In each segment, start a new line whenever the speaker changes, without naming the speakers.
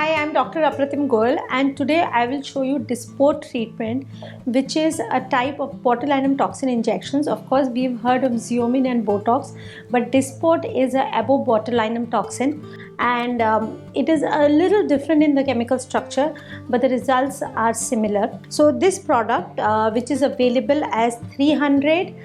Hi, I'm Dr. Apratim Goel, and today I will show you Dysport treatment, which is a type of botulinum toxin injections. Of course, we've heard of Xeomin and Botox, but Dysport is a abobotulinum toxin, and it is a little different in the chemical structure, but the results are similar. So this product, which is available as 300,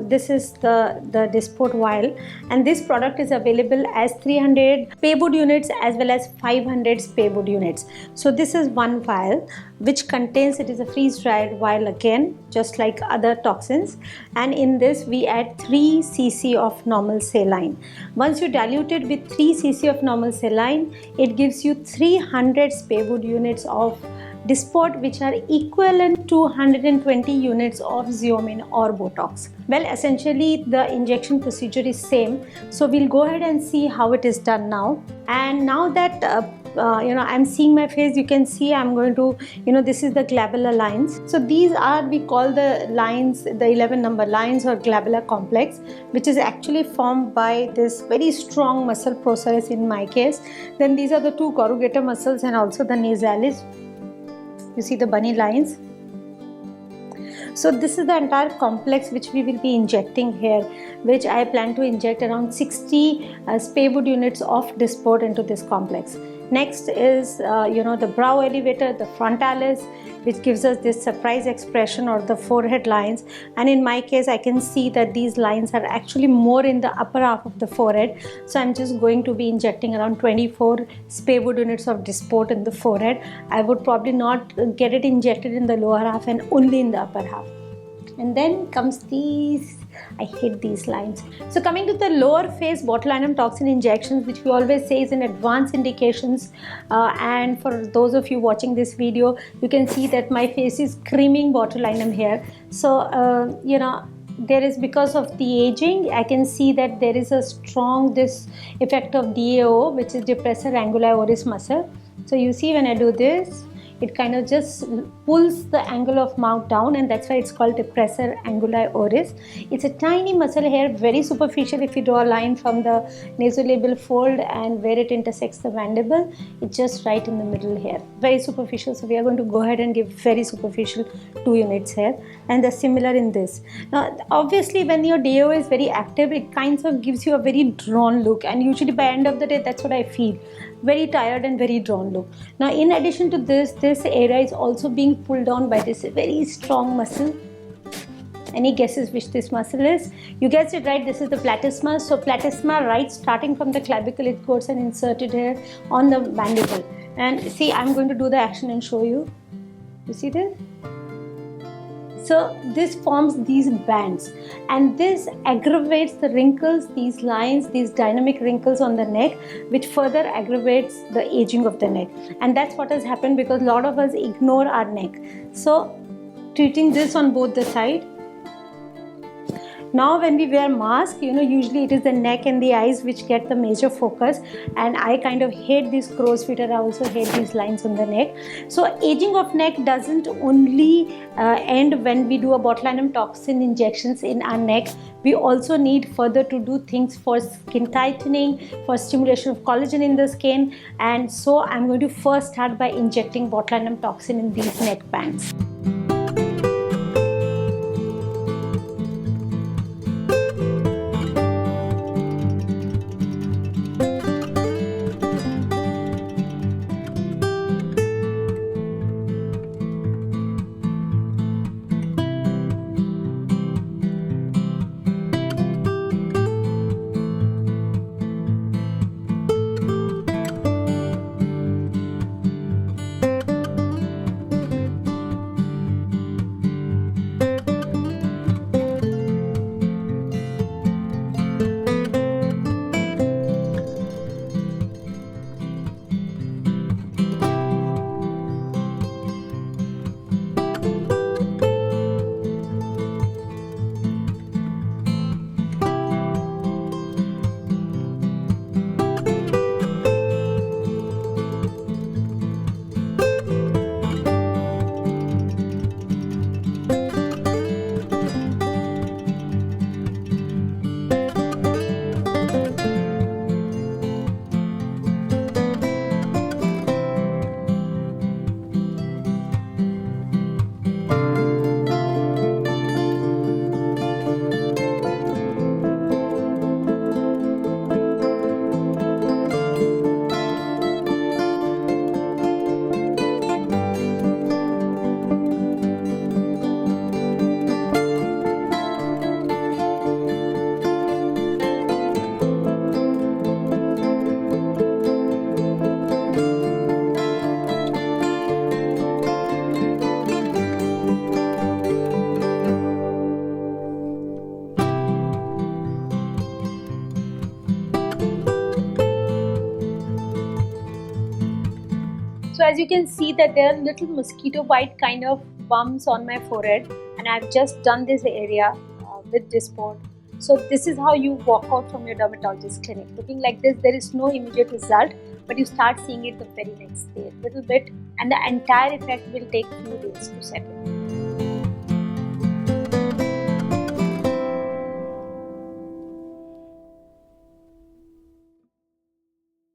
this is the Dysport vial, and this product is available as 300 Paywood units as well as 500 Paywood units. So this is one vial which contains, it is a freeze-dried vial again, just like other toxins, and in this we add 3 cc of normal saline. Once you dilute it with 3 cc of normal saline, it gives you 300 Paywood units of Dysport, which are equivalent to 120 units of Xeomin or Botox. Well, essentially the injection procedure is same, so we'll go ahead and see how it is done now. And now that I'm seeing my face, you can see I'm going to, this is the glabellar lines. So these are, we call the lines, the 11 number lines or glabellar complex, which is actually formed by this very strong muscle process in my case. Then these are the 2 corrugator muscles and also the nasalis. You see the bunny lines. So this is the entire complex which we will be injecting here, which I plan to inject around 60 Paywood units of Dysport into this complex. Next is the brow elevator, the frontalis, which gives us this surprise expression or the forehead lines, and in my case I can see that these lines are actually more in the upper half of the forehead, so I'm just going to be injecting around 24 Paywood units of Dysport in the forehead. I would probably not get it injected in the lower half and only in the upper half. And then comes these, I hate these lines. So coming to the lower phase botulinum toxin injections, which we always say is in advanced indications, and for those of you watching this video, you can see that my face is screaming botulinum here. So there is, because of the aging, I can see that there is a strong this effect of DAO, which is depressor anguli oris muscle. So you see when I do this, it kind of just pulls the angle of mouth down, and that's why it's called depressor anguli oris. It's a tiny muscle here, very superficial. If you draw a line from the nasolabial fold and where it intersects the mandible, it's just right in the middle here, very superficial. So we are going to go ahead and give very superficial 2 units here, and the similar in this. Now obviously when your DAO is very active, it kind of gives you a very drawn look, and usually by end of the day that's what I feel, very tired and very drawn look. Now in addition to this area is also being pulled down by this very strong muscle. Any guesses which this muscle is? You guessed it right, this is the platysma. So platysma, right starting from the clavicle, it goes and inserted here on the mandible. And see, I'm going to do the action and show you. You see this? So this forms these bands, and this aggravates the wrinkles, these lines, these dynamic wrinkles on the neck, which further aggravates the aging of the neck. And that's what has happened because a lot of us ignore our neck. So treating this on both the side. Now when we wear mask, usually it is the neck and the eyes which get the major focus, and I kind of hate these crow's feet, and I also hate these lines on the neck. So aging of neck doesn't only end when we do a botulinum toxin injections in our neck. We also need further to do things for skin tightening, for stimulation of collagen in the skin, and so I'm going to first start by injecting botulinum toxin in these neck bands. as you can see that there are little mosquito bite kind of bumps on my forehead, and I've just done this area with Dysport. So this is how you walk out from your dermatologist clinic. Looking like this, there is no immediate result, but you start seeing it the very next day, a little bit, and the entire effect will take few days to set in.